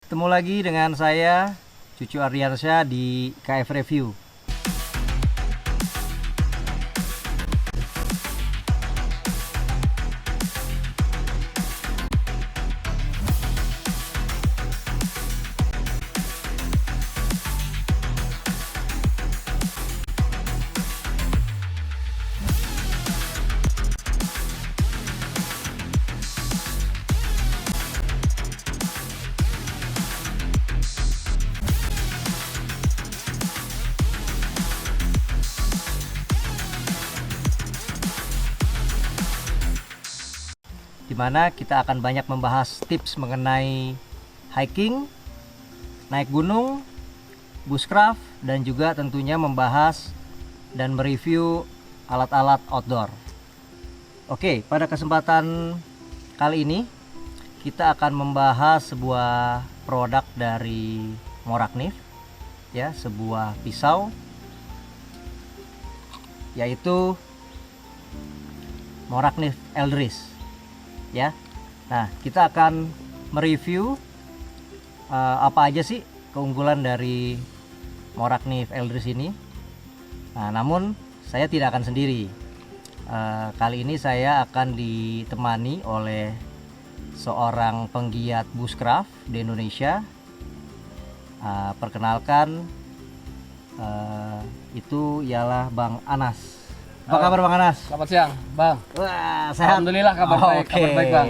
Ketemu lagi dengan saya, Cucu Ardiansyah di KF Review. Di mana kita akan banyak membahas tips mengenai hiking, naik gunung, bushcraft, dan juga tentunya membahas dan mereview alat-alat outdoor. Oke, pada kesempatan kali ini kita akan membahas sebuah produk dari Morakniv, ya, sebuah pisau, yaitu Morakniv Eldris. Ya, nah kita akan mereview apa aja sih keunggulan dari Morakniv Eldris ini. Nah, namun saya tidak akan sendiri. Kali ini saya akan ditemani oleh seorang penggiat bushcraft di Indonesia. Perkenalkan, itu ialah Bang Anas. Apa kabar Bang Anas? Selamat siang, Bang. Wah, sehat. Alhamdulillah kabar baik, kabar baik, Bang.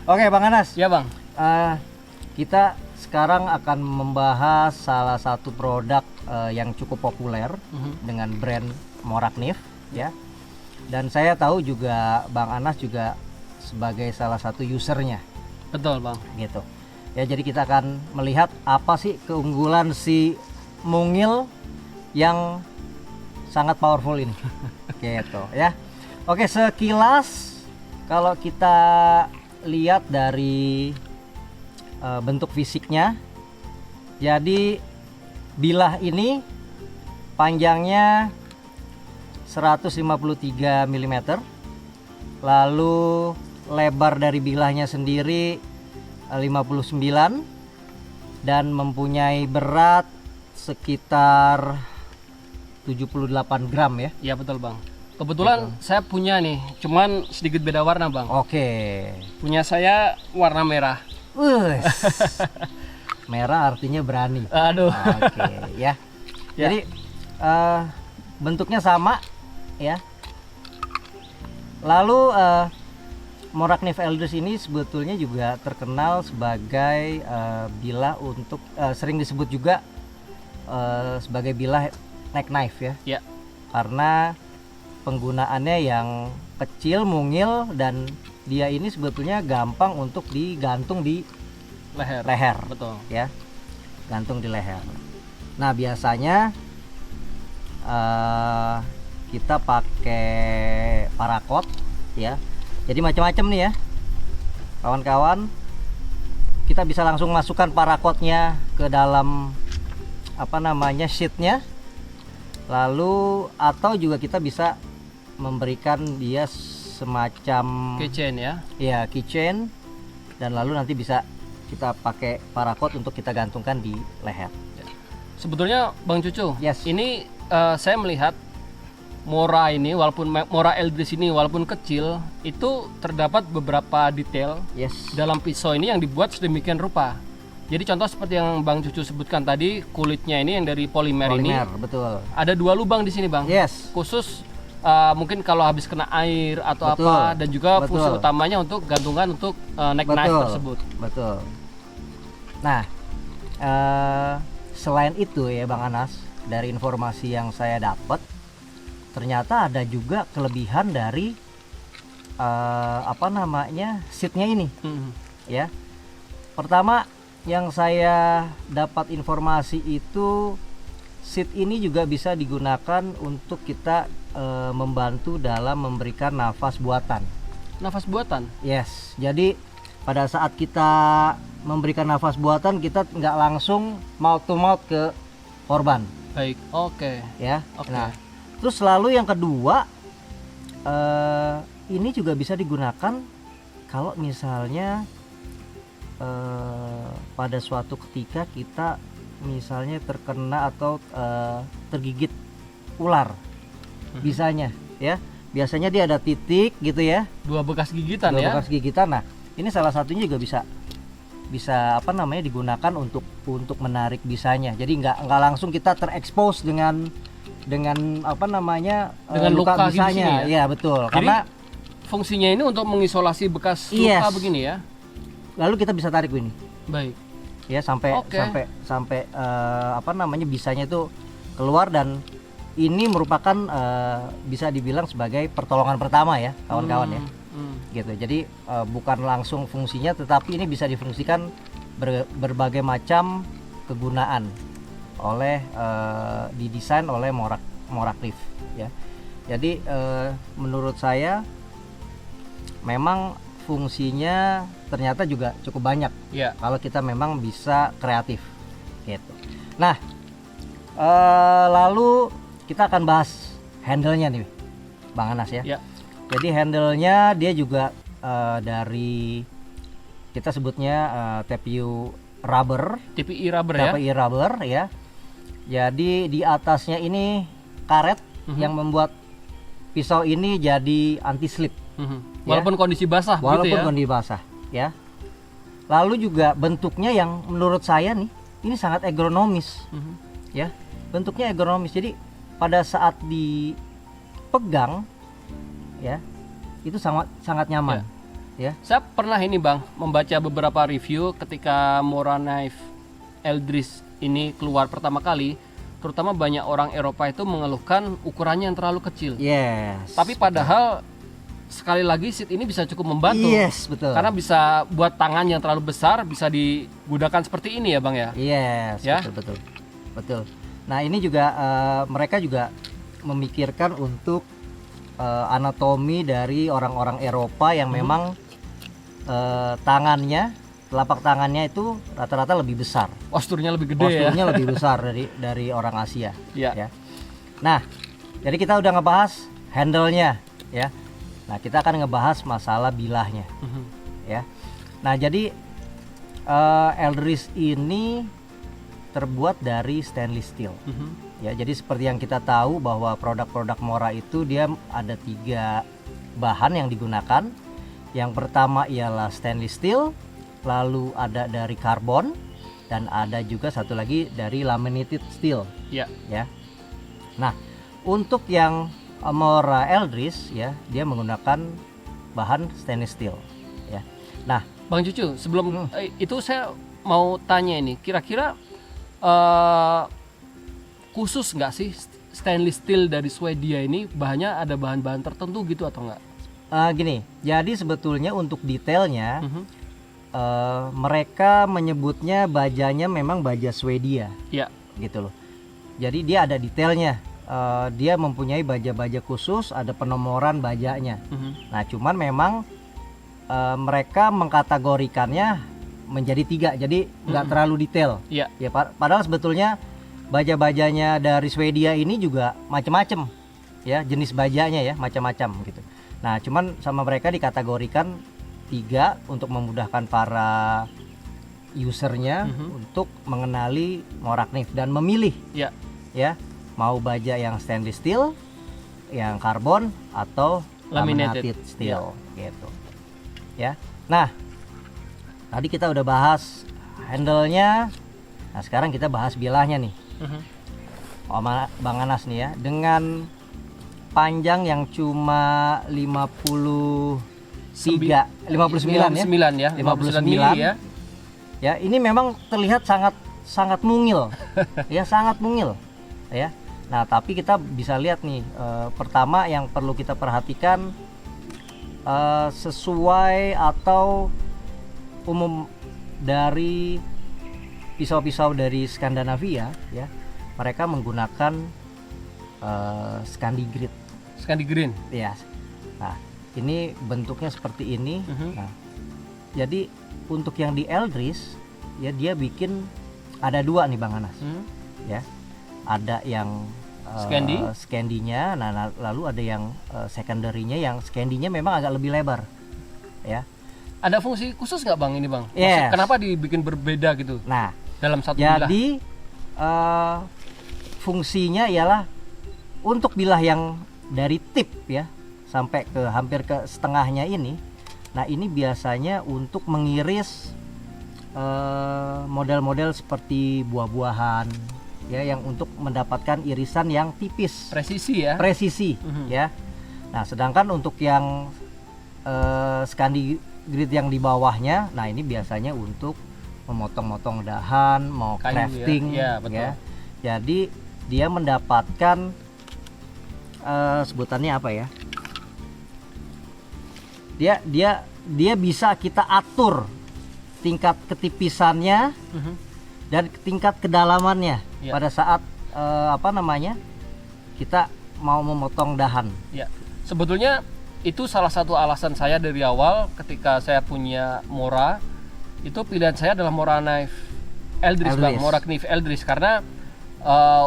Oke, Bang Anas. Ya, Bang. Kita sekarang akan membahas salah satu produk yang cukup populer dengan brand Morakniv, ya. Dan saya tahu juga Bang Anas juga sebagai salah satu usernya. Betul, Bang. Gitu. Ya, jadi kita akan melihat apa sih keunggulan si mungil yang sangat powerful ini. Gitu ya. Oke, sekilas kalau kita lihat dari bentuk fisiknya, jadi bilah ini panjangnya 153 mm, lalu lebar dari bilahnya sendiri 59, dan mempunyai berat sekitar 78 gram ya. Iya, betul, Bang. Kebetulan saya punya nih, cuman sedikit beda warna, Bang. Oke. Punya saya warna merah. Merah artinya berani. Aduh. Oke, ya. Jadi bentuknya sama ya. Lalu Morakniv Eldris ini sebetulnya juga terkenal sebagai bilah untuk sering disebut juga sebagai bilah neck knife ya. Ya. Karena penggunaannya yang kecil, mungil, dan dia ini sebetulnya gampang untuk digantung di leher. Betul. Ya, gantung di leher. Nah, biasanya kita pakai paracord ya. Jadi macam-macam nih ya, kawan-kawan. Kita bisa langsung masukkan paraquatnya ke dalam sheetnya. Lalu atau juga kita bisa memberikan dia semacam keychain ya. Ya, keychain, dan lalu nanti bisa kita pakai paracord untuk kita gantungkan di leher. Sebetulnya Bang Cucu, Yes. ini saya melihat Mora ini, walaupun Mora Eldris ini walaupun kecil, itu terdapat beberapa detail Yes. dalam pisau ini yang dibuat sedemikian rupa. Jadi contoh seperti yang Bang Cucu sebutkan tadi, kulitnya ini yang dari polimer ini. Betul. Ada 2 lubang di sini, Bang. Yes. Khusus mungkin kalau habis kena air atau Betul. apa, dan juga Betul. fungsi utamanya untuk gantungan untuk neck knife tersebut. Betul. Nah, selain itu ya Bang Anas, dari informasi yang saya dapat, ternyata ada juga kelebihan dari seatnya ini. Ya, pertama yang saya dapat informasi itu, seat ini juga bisa digunakan untuk kita membantu dalam memberikan nafas buatan. Nafas buatan? Yes, jadi pada saat kita memberikan nafas buatan, kita nggak langsung mouth to mouth ke korban. Baik, oke. Ya. Oke. Nah, terus lalu yang kedua, ini juga bisa digunakan kalau misalnya pada suatu ketika kita misalnya terkena atau tergigit ular, bisanya ya. Biasanya dia ada titik gitu ya, 2 bekas gigitan dua ya. bekas gigitan. Nah, ini salah satunya juga bisa apa namanya digunakan untuk menarik bisanya. Jadi nggak langsung kita terekspos dengan apa namanya Dengan luka bisanya. gini ya? Iya betul. Jadi, Karena fungsinya ini untuk mengisolasi bekas Yes. luka begini ya. lalu kita bisa tarik ini Baik. ya sampai Oke. sampai apa namanya bisanya itu keluar, dan ini merupakan bisa dibilang sebagai pertolongan pertama ya kawan-kawan ya. Gitu. Jadi bukan langsung fungsinya, tetapi ini bisa difungsikan berbagai macam kegunaan oleh didesain oleh Morak Reef ya. Jadi menurut saya memang fungsinya ternyata juga cukup banyak Ya. kalau kita memang bisa kreatif gitu. Nah, lalu kita akan bahas handle-nya nih Bang Anas ya. Ya. Jadi handle-nya dia juga dari kita sebutnya TPU rubber, TPI rubber ya. TPI rubber ya. Jadi di atasnya ini karet yang membuat pisau ini jadi anti slip. Walaupun kondisi basah Walaupun gitu ya. kondisi basah ya. Lalu juga bentuknya yang menurut saya nih ini sangat ergonomis ya. Bentuknya ergonomis. Jadi pada saat dipegang ya itu sangat nyaman ya. Saya pernah ini Bang membaca beberapa review ketika Mora Knife Eldris ini keluar pertama kali, terutama banyak orang Eropa itu mengeluhkan ukurannya yang terlalu kecil. Yes. Tapi padahal sekali lagi seat ini bisa cukup membantu. Yes, betul. Karena bisa buat tangan yang terlalu besar bisa digunakan seperti ini ya Bang ya. Yes, Ya? betul. Nah, ini juga mereka juga memikirkan untuk anatomi dari orang-orang Eropa yang memang telapak tangannya itu rata-rata lebih besar. Posturnya lebih gede Posturnya ya. lebih besar dari orang Asia. Iya. Ya. Nah, jadi kita udah ngebahas handle-nya ya. Nah, kita akan ngebahas masalah bilahnya ya. Nah, jadi Eldris ini terbuat dari stainless steel. Ya, jadi seperti yang kita tahu bahwa produk-produk Mora itu dia ada 3 bahan yang digunakan. Yang pertama ialah stainless steel, lalu ada dari karbon, dan ada juga satu lagi dari laminated steel. Iya. Ya. Nah, untuk yang Mora Eldris ya, dia menggunakan bahan stainless steel ya. Nah, Bang Cucu, sebelum itu saya mau tanya ini, kira-kira khusus nggak sih stainless steel dari Swedia ini bahannya ada bahan-bahan tertentu gitu atau enggak? gini, jadi sebetulnya untuk detailnya mereka menyebutnya bajanya memang baja Swedia. Iya. Gitu loh. Jadi dia ada detailnya. Dia mempunyai baja-baja khusus, ada penomoran bajanya. Nah, cuman memang mereka mengkategorikannya menjadi 3, jadi nggak terlalu detail. Iya. Ya, padahal sebetulnya baja-bajanya dari Swedia ini juga macam-macam, ya jenis bajanya ya macam-macam gitu. Nah, cuman sama mereka dikategorikan 3 untuk memudahkan para usernya untuk mengenali Mora Knife dan memilih. Iya. Ya, mau baja yang stainless steel, yang karbon atau laminated steel gitu. Ya. Nah, tadi kita udah bahas handle-nya. Nah, sekarang kita bahas bilahnya nih. Bang Anas nih ya, dengan panjang yang cuma 59 ya. 59 ya. 59 mili ya. Ya, ini memang terlihat sangat mungil. Ya, sangat mungil. Ya. Nah, tapi kita bisa lihat nih, pertama yang perlu kita perhatikan sesuai atau umum dari pisau-pisau dari Skandinavia ya, mereka menggunakan Scandi Grit. Scandi Green. Ya. Nah, ini bentuknya seperti ini. Nah, jadi untuk yang di Eldris ya dia bikin ada 2 nih Bang Anas. Ya. Ada yang Scandinya, nah lalu ada yang secondary-nya yang Scandinya memang agak lebih lebar. Ya. Ada fungsi khusus nggak bang ini bang? Yes. Kenapa dibikin berbeda gitu Nah, dalam satu bilah? jadi fungsinya ialah untuk bilah yang dari tip ya sampai ke hampir ke setengahnya ini. Nah, ini biasanya untuk mengiris model-model seperti buah-buahan ya, yang untuk mendapatkan irisan yang tipis, Presisi ya. presisi ya. Nah, sedangkan untuk yang Scandi Grid yang di bawahnya, nah ini biasanya untuk memotong-motong dahan, mau Kayu, crafting ya, betul. ya. Jadi dia mendapatkan sebutannya apa ya? Dia bisa kita atur tingkat ketipisannya dan tingkat kedalamannya Ya. pada saat kita mau memotong dahan. Ya, sebetulnya itu salah satu alasan saya dari awal ketika saya punya Mora, itu pilihan saya adalah Mora Knife Eldris bang, Mora Knife Eldris, karena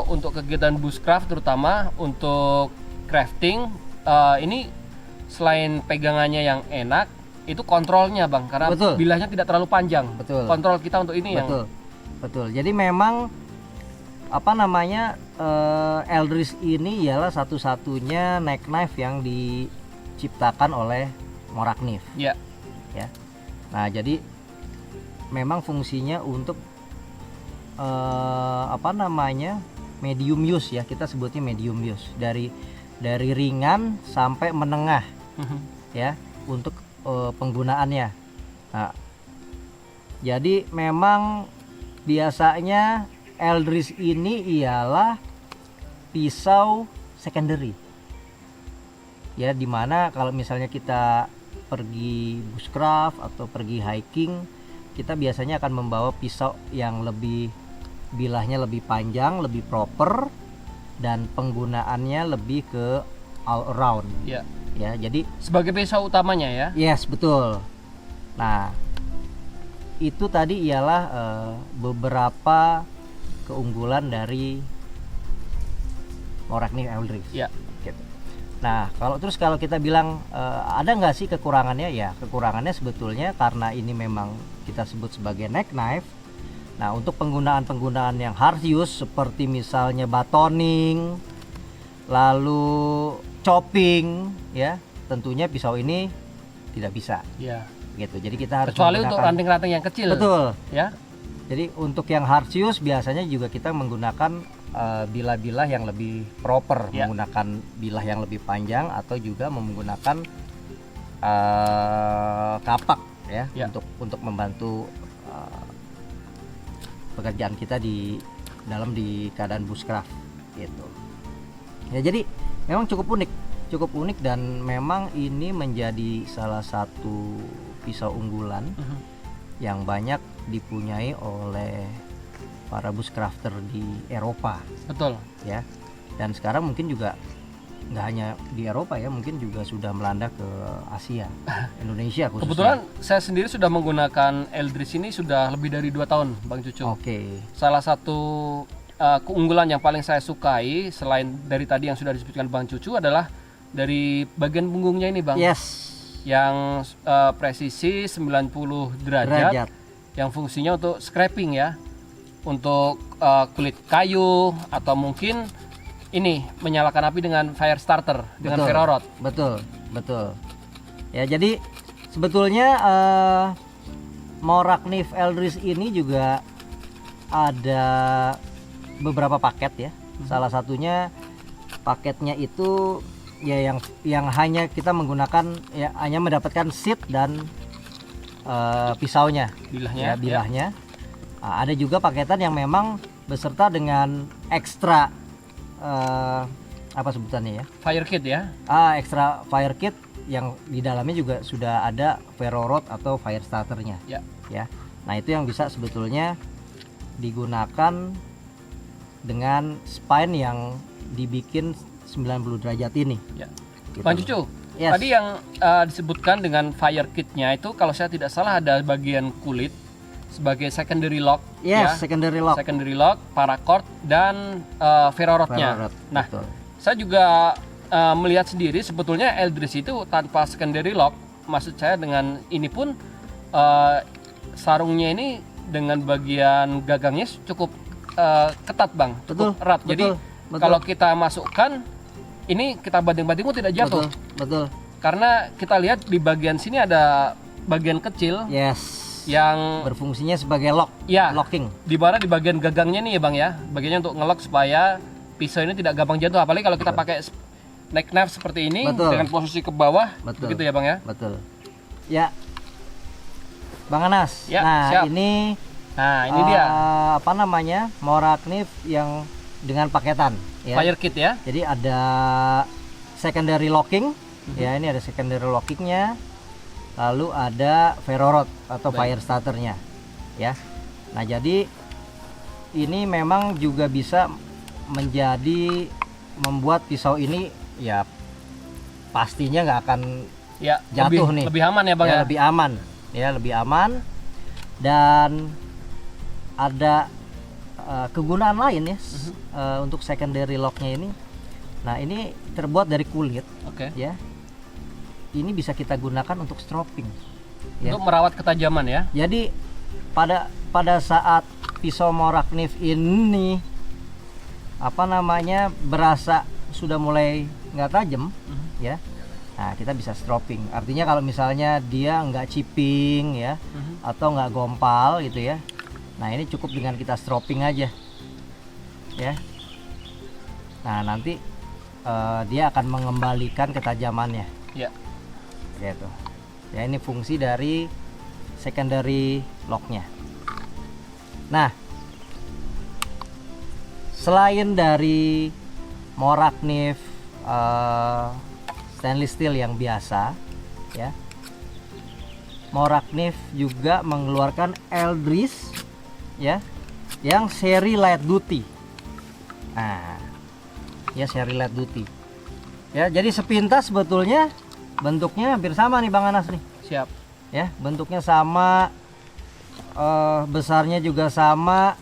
untuk kegiatan bushcraft terutama untuk crafting ini selain pegangannya yang enak, itu kontrolnya bang, karena Betul. bilahnya tidak terlalu panjang. Betul. Kontrol kita untuk ini Betul. Jadi memang Eldris ini ialah satu-satunya neck knife yang diciptakan oleh Mora Knife. Ya. Ya. Nah, jadi memang fungsinya untuk medium use ya, kita sebutnya medium use, dari ringan sampai menengah ya untuk penggunaannya. Nah, jadi memang biasanya Eldris ini ialah pisau secondary ya, dimana kalau misalnya kita pergi bushcraft atau pergi hiking, kita biasanya akan membawa pisau yang bilahnya lebih panjang, lebih proper, dan penggunaannya lebih ke all around Ya. ya. Jadi Sebagai pisau utamanya ya. yes, betul. Nah, itu tadi ialah beberapa keunggulan dari Mora Knife Eldris. Ya. Gitu. Nah, kalau kita bilang ada nggak sih kekurangannya? Ya, kekurangannya sebetulnya karena ini memang kita sebut sebagai neck knife. Nah, untuk penggunaan yang hard use seperti misalnya batoning, lalu chopping, ya, tentunya pisau ini tidak bisa. Ya. Gitu. Jadi kita harus Kecuali untuk menggunakan- ranting-ranting yang kecil. Betul. Ya. Jadi untuk yang hard use biasanya juga kita menggunakan bilah-bilah yang lebih proper, Ya. menggunakan bilah yang lebih panjang atau juga menggunakan kapak ya, Ya. untuk membantu pekerjaan kita di keadaan bushcraft gitu. Ya, jadi memang cukup unik dan memang ini menjadi salah satu pisau unggulan yang banyak dipunyai oleh para bushcrafter di Eropa Betul. ya, dan sekarang mungkin juga nggak hanya di Eropa ya, mungkin juga sudah melanda ke Asia, Indonesia khususnya. Kebetulan saya sendiri sudah menggunakan Eldris ini sudah lebih dari 2 tahun Bang Cucu. Oke. Salah satu keunggulan yang paling saya sukai selain dari tadi yang sudah disebutkan Bang Cucu adalah dari bagian punggungnya ini Bang. Yes. Yang presisi 90 derajat. Yang fungsinya untuk scraping ya. Untuk kulit kayu atau mungkin ini menyalakan api dengan fire starter dengan ferro rod. Betul. Ya, jadi sebetulnya Mora Knife Eldris ini juga ada beberapa paket ya. Salah satunya paketnya itu ya yang hanya kita menggunakan ya, hanya mendapatkan seat dan pisaunya, bilahnya. Nah, ada juga paketan yang memang beserta dengan ekstra apa sebutannya ya? Fire kit ya. Ekstra fire kit yang di dalamnya juga sudah ada ferro rod atau fire starternya. Ya. Nah, itu yang bisa sebetulnya digunakan dengan spine yang dibikin 90 derajat ini. Ya. Gitu. Bang Cucu, Yes. tadi yang disebutkan dengan fire kitnya itu kalau saya tidak salah ada bagian kulit sebagai secondary lock. Yes, ya. secondary lock. Secondary lock, paracord dan ferro rodnya. Ferro rod, Nah, betul. saya juga melihat sendiri sebetulnya Eldris itu tanpa secondary lock, maksud saya dengan ini pun sarungnya ini dengan bagian gagangnya cukup ketat bang, cukup Betul, erat. betul, Jadi betul. kalau kita masukkan ini kita banting-banting tidak jatuh. Betul. Karena kita lihat di bagian sini ada bagian kecil Yes. yang Berfungsinya sebagai lock, ya locking. di mana di bagian gagangnya nih ya bang ya, bagiannya untuk ngelok supaya pisau ini tidak gampang jatuh. Apalagi kalau kita pakai neck knife seperti ini Betul. dengan posisi ke bawah, Betul. begitu ya bang ya. Betul. Ya, Bang Anas. Ya, nah siap. ini Nah ini dia apa namanya, Mora Knife yang dengan paketan. Ya. fire kit ya. Jadi ada secondary locking, ya ini ada secondary lockingnya, lalu ada ferro rod atau Baik. fire starternya, ya. Nah jadi ini memang juga bisa menjadi membuat pisau ini ya pastinya nggak akan Ya, jatuh lebih, nih. lebih aman ya bang ya. lebih aman, ya lebih aman dan ada kegunaan lain ya untuk secondary locknya ini. Nah ini terbuat dari kulit, Oke. ya. Ini bisa kita gunakan untuk stropping. Ya. Untuk merawat ketajaman ya. Jadi pada saat pisau Mora Knife ini apa namanya berasa sudah mulai nggak tajam, ya. Nah kita bisa stropping. Artinya kalau misalnya dia nggak chipping ya, atau nggak gompal gitu ya. Nah ini cukup dengan kita stropping aja, ya. Nah nanti dia akan mengembalikan ketajamannya, Ya. gitu. Ya ini fungsi dari secondary locknya. Nah selain dari Mora Knife stainless steel yang biasa, ya, Mora Knife juga mengeluarkan Eldris, ya, yang seri light duty. Nah, ya seri light duty. Ya, jadi sepintas sebetulnya bentuknya hampir sama nih Bang Anas nih. Siap. Ya, bentuknya sama, besarnya juga sama,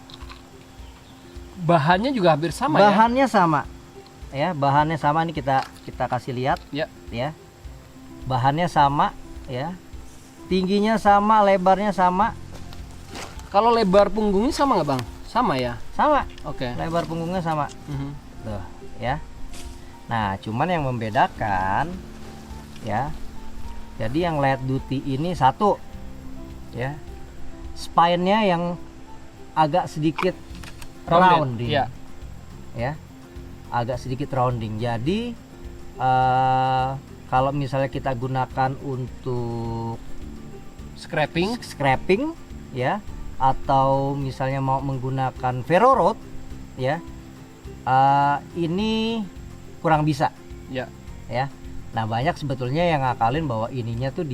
Bahannya juga hampir sama ya. bahannya sama. Ya, bahannya sama nih kita kasih lihat, Ya. ya. Bahannya sama, ya. Tingginya sama, lebarnya sama, Kalau lebar punggungnya sama nggak bang? Sama ya. sama. Oke. Lebar punggungnya sama. Mhm. Tuh, ya. Nah, cuman yang membedakan, ya. Jadi yang light duty ini satu, ya. Spine-nya yang agak sedikit rounding, Ya. ya. Agak sedikit rounding. Jadi kalau misalnya kita gunakan untuk scraping, ya, atau misalnya mau menggunakan ferro rod, ya, ini kurang bisa, Ya. ya. Nah banyak sebetulnya yang ngakalin bahwa ininya tuh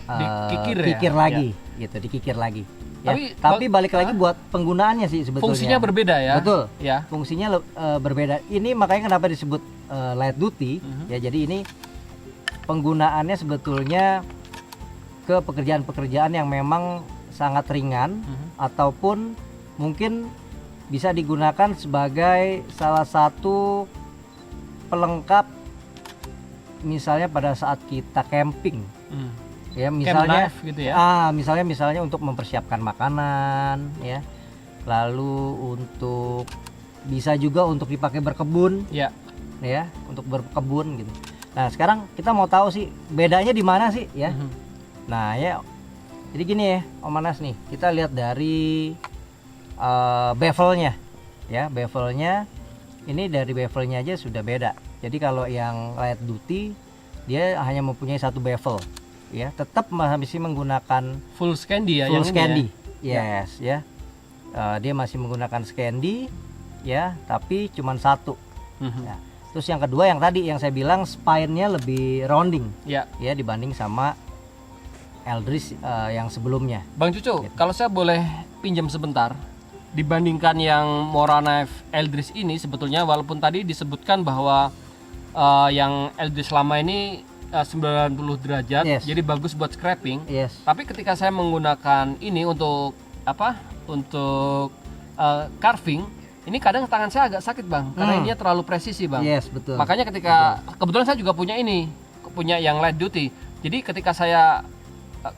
Dikikir ya? kikir lagi, gitu, dikikir lagi. Ya. Tapi Tapi balik lagi buat penggunaannya sih sebetulnya. Fungsinya berbeda ya. Betul. Ya. Fungsinya berbeda. Ini makanya kenapa disebut light duty, ya. Jadi ini penggunaannya sebetulnya ke pekerjaan-pekerjaan yang memang sangat ringan, ataupun mungkin bisa digunakan sebagai salah satu pelengkap misalnya pada saat kita camping, ya, misalnya knife gitu ya. misalnya untuk mempersiapkan makanan, ya, lalu untuk bisa juga untuk dipakai berkebun, Ya. ya, untuk berkebun gitu. Nah sekarang kita mau tahu sih bedanya di mana sih, ya. Nah ya, jadi gini ya Om Anas nih, kita lihat dari bevelnya, ya, bevelnya ini dari bevelnya aja sudah beda. Jadi kalau yang light duty dia hanya mempunyai satu bevel, ya, tetap masih menggunakan Full Scandi ya. full yang ini Scandi, ya. yes, ya. Dia masih menggunakan Scandi, ya, tapi cuman satu. Ya. Terus yang kedua yang tadi yang saya bilang spine-nya lebih rounding, Ya. ya, dibanding sama Eldris yang sebelumnya. Bang Cucu, kalau saya boleh pinjam sebentar, dibandingkan yang Mora Knife Eldris ini sebetulnya walaupun tadi disebutkan bahwa yang Eldris lama ini 90 derajat, Yes. jadi bagus buat scraping. Yes. Tapi ketika saya menggunakan ini untuk apa? Untuk carving, ini kadang tangan saya agak sakit bang, karena ini terlalu presisi bang. Yes, betul. Makanya ketika kebetulan saya juga punya ini, punya yang light duty. Jadi ketika saya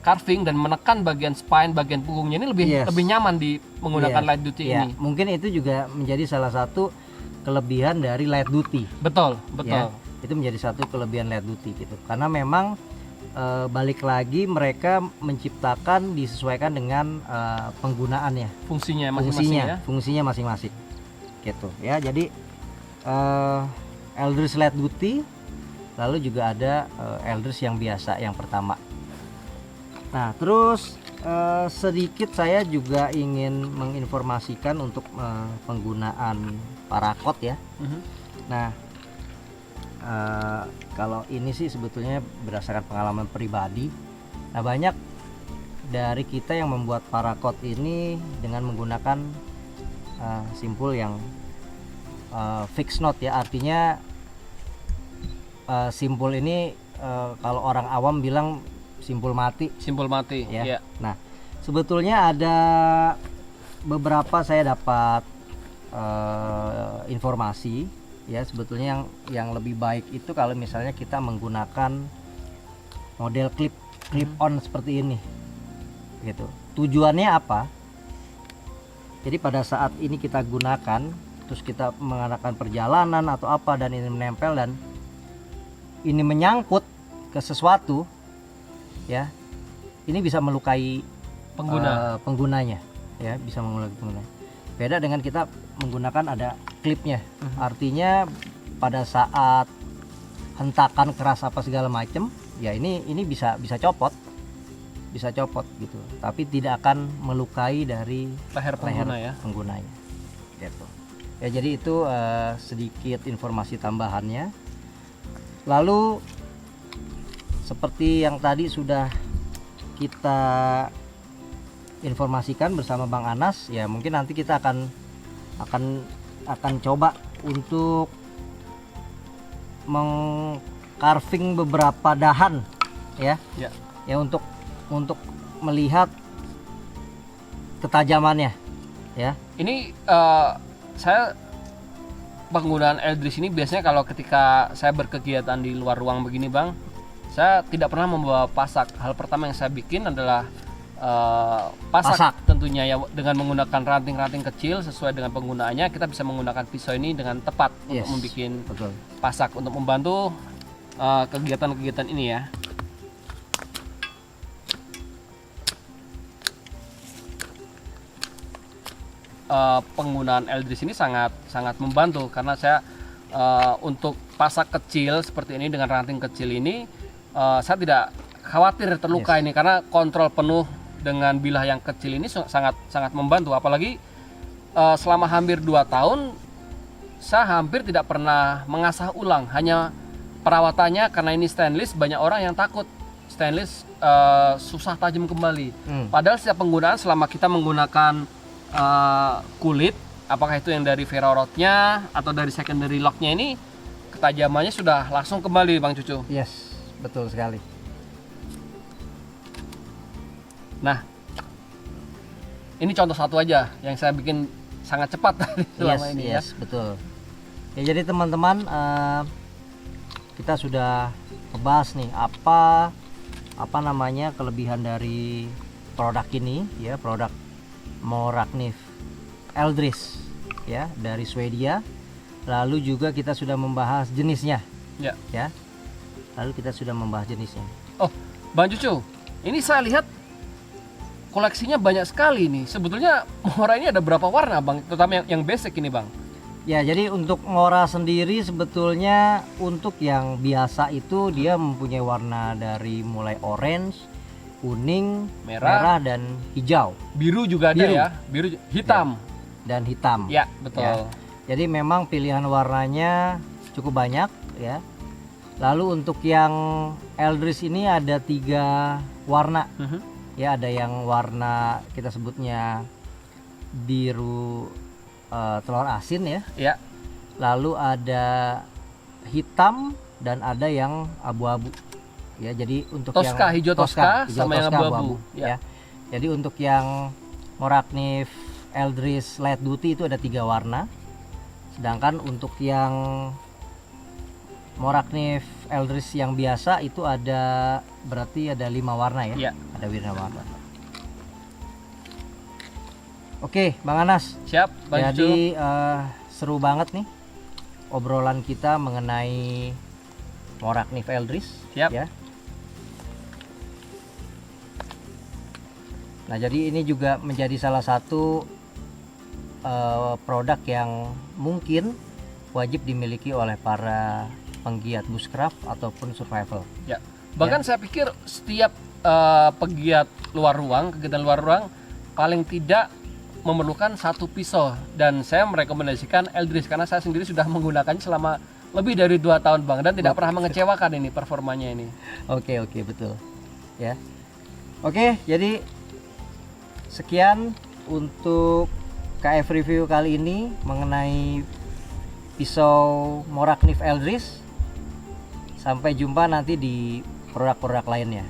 carving dan menekan bagian spine, bagian punggungnya ini lebih nyaman di menggunakan light duty ini. Mungkin itu juga menjadi salah satu kelebihan dari light duty. Betul. Itu menjadi satu kelebihan light duty gitu. Karena memang balik lagi mereka menciptakan disesuaikan dengan penggunaannya, fungsinya masing-masing gitu ya. Jadi Eldris light duty, lalu juga ada Eldris yang biasa yang pertama. Nah, terus sedikit saya juga ingin menginformasikan untuk penggunaan parakot ya. Nah, kalau ini sih sebetulnya berdasarkan pengalaman pribadi. Nah, banyak dari kita yang membuat parakot ini dengan menggunakan simpul yang fixed knot ya. Artinya simpul ini kalau orang awam bilang simpul mati ya. Nah, sebetulnya ada beberapa saya dapat informasi ya, sebetulnya yang lebih baik itu kalau misalnya kita menggunakan model clip on seperti ini gitu. Tujuannya apa? Jadi pada saat ini kita gunakan, terus kita mengadakan perjalanan atau apa dan ini menempel dan ini menyangkut ke sesuatu ya, ini bisa melukai penggunanya ya, bisa melukai pengguna. Beda dengan kita menggunakan ada klipnya. Artinya pada saat hentakan keras apa segala macam ya, ini bisa copot gitu, tapi tidak akan melukai dari leher penggunanya gitu ya. Jadi itu sedikit informasi tambahannya. Lalu seperti yang tadi sudah kita informasikan bersama Bang Anas ya, mungkin nanti kita akan coba untuk mengcarving beberapa dahan ya untuk melihat ketajamannya ya. Ini saya penggunaan Eldris ini biasanya kalau ketika saya berkegiatan di luar ruang begini Bang, saya tidak pernah membawa pasak. Hal pertama yang saya bikin adalah pasak tentunya ya, dengan menggunakan ranting-ranting kecil sesuai dengan penggunaannya. Kita bisa menggunakan pisau ini dengan tepat untuk membuat pasak untuk membantu kegiatan-kegiatan ini ya. Penggunaan Eldris ini sangat membantu karena saya untuk pasak kecil seperti ini dengan ranting kecil ini saya tidak khawatir terluka ini, karena kontrol penuh dengan bilah yang kecil ini sangat membantu. Apalagi selama hampir 2 tahun saya hampir tidak pernah mengasah ulang, hanya perawatannya karena ini stainless. Banyak orang yang takut stainless susah tajam kembali. Padahal setiap penggunaan selama kita menggunakan kulit, apakah itu yang dari ferro-rodnya atau dari secondary locknya, ini ketajamannya sudah langsung kembali Bang Cucu. Yes, betul sekali. Nah, ini contoh satu aja yang saya bikin sangat cepat selama ini ya. Betul. Ya, jadi teman-teman, kita sudah membahas nih apa namanya kelebihan dari produk ini ya, produk Morakniv Eldris ya dari Swedia. Lalu juga kita sudah membahas jenisnya ya. Lalu kita sudah membahas jenisnya. Oh, Bang Cucu, ini saya lihat koleksinya banyak sekali nih. Sebetulnya Mora ini ada berapa warna Bang? Terutama yang basic ini Bang. Ya, jadi untuk Mora sendiri sebetulnya untuk yang biasa itu dia mempunyai warna dari mulai orange, kuning, merah dan hijau. Biru juga ada ya, biru, hitam dan hitam. Ya, betul. Ya. Jadi memang pilihan warnanya cukup banyak ya. Lalu untuk yang Eldris ini ada 3 warna. Ya, ada yang warna kita sebutnya biru telur asin ya. Ya. Lalu ada hitam dan ada yang abu-abu. Ya, jadi untuk Tosca, yang hijau Tosca sama yang abu-abu ya. Jadi untuk yang Morakniv Eldris Light Duty itu ada 3 warna. Sedangkan untuk yang Morakniv Eldris yang biasa itu berarti ada 5 warna ya? Iya. Ada warna. Oke, Bang Anas. Siap, Bang Cucu. Jadi seru banget nih obrolan kita mengenai Morakniv Eldris. Siap. Ya. Nah, jadi ini juga menjadi salah satu produk yang mungkin wajib dimiliki oleh para penggiat bushcraft ataupun survival. Ya. Bahkan saya pikir setiap pegiat kegiatan luar ruang paling tidak memerlukan satu pisau, dan saya merekomendasikan Eldris karena saya sendiri sudah menggunakannya selama lebih dari 2 tahun Bang, dan tidak pernah mengecewakan ini performanya ini. Oke, betul. Ya. Oke, jadi sekian untuk KF review kali ini mengenai pisau Morakniv Eldris. Sampai jumpa nanti di produk-produk lainnya.